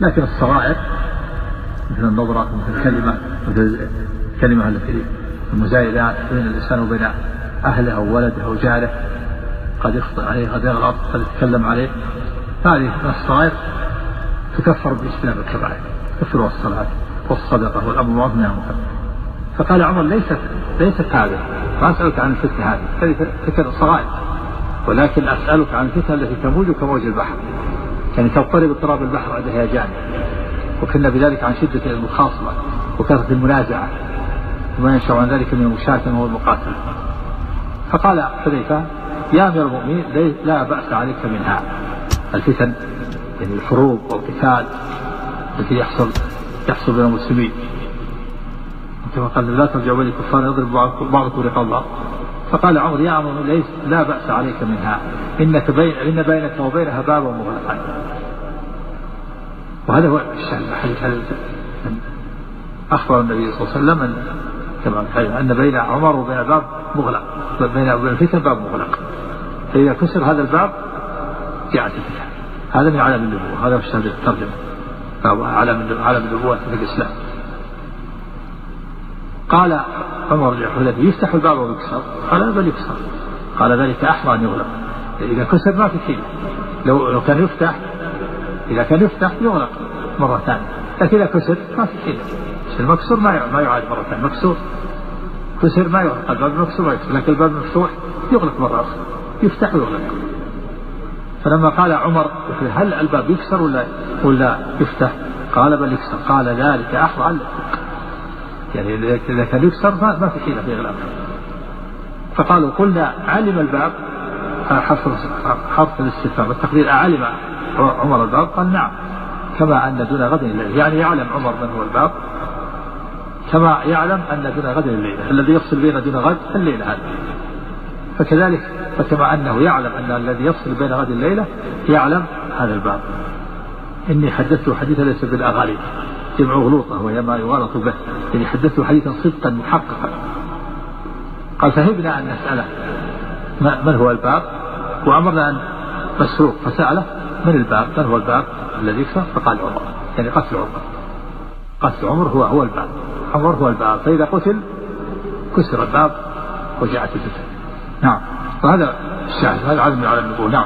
لكن الصغائر مثل النظرة مثل الكلمة التي المزايدات بين الإنسان وبين أهله أو ولده أو جاره، قد يخطئ عليه قد يغلط قد يتكلم عليه، هذه من الصغائر تكفر باجتناب الكبائر، كفر الصلاة والصدقة والأمر بالمعروف والنهي عن المنكر. فقال عمر ليست هذه، ما أسألك عن الفتنة هذه فتن الصغائر، ولكن أسألك عن الفتنة التي تموج كموج البحر، يعني تضطرب اضطراب البحر عند هيجانه، وكنا بذلك عن شدة المخاصمة وكثرة المنازعة وما ينشأ عن ذلك من المشاكل والمقاتلة. فقال حذيفة يا أمير المؤمنين لا بأس عليك منها، الفتن يعني الحروب والقتال التي يحصل بين المسلمين، كما قال لا ترجعوا بين الكفار يضرب بعضكم رقاب بعض. فقال عمر يا عمر لا بأس عليك منها، إن بينك وبينها بابا مغلقا. وهذا هو الشأن. أخبر النبي صلى الله عليه وسلم أن بين عمر وبين باب مغلق، بين الفتن باب مغلق، فإذا كسر هذا الباب جاءت الفتنة. هذا من علم النبوة، هذا في شهادة الترجمة، علم النبوة في الإسلام. قال عمر لحذيفة يفتح الباب ويكسر؟ قال بل يكسر. قال ذلك أحرى أن يغلق، إذا كسر ما في شيء، لو كان يفتح، إذا كان يفتح يغلق مرة ثانية، لكن إذا كسر ما في شيء. المكسور ما يعاد مرة ثانية، مكسور كسر ما يغلق، الباب المكسور ما يكسر، لكن الباب المفتوح يغلق مرة أخرى، يفتح ويغلق. فلما قال عمر هل الباب يكسر ولا يفتح؟ قال بل يكسر. قال ذلك أحرى أن يعني إذا كان يكسر ما في حيلة في إغلاقه. فقالوا قلنا علم الباب، حرف الاستفهام التقدير أعلم عمر الباب؟ قال نعم، كما أن دون غد الليل، يعني يعلم عمر من هو الباب كما يعلم أن دون غد الليلة، الذي يفصل بين دون غد الليلة هذه، فكذلك فكما أنه يعلم أن الذي يفصل بين غد الليلة يعلم هذا الباب. إني حدثت حديثا ليس بالأغاليب، جمع غلوطة وهي ما يغالط به، يعني حدثت حديثا صدقا محققا. قال فهمنا أن نسأله من هو الباب، وأمرنا أن مسروق فسأله من الباب، من هو الباب الذي يكسر؟ فقال عمر، يعني قتل عمر هو الباب، عمر هو الباب، فإذا قتل كسر الباب وجاءت الفتنة. نعم، وهذا الشاهد، هذا عدم على النبوة. نعم.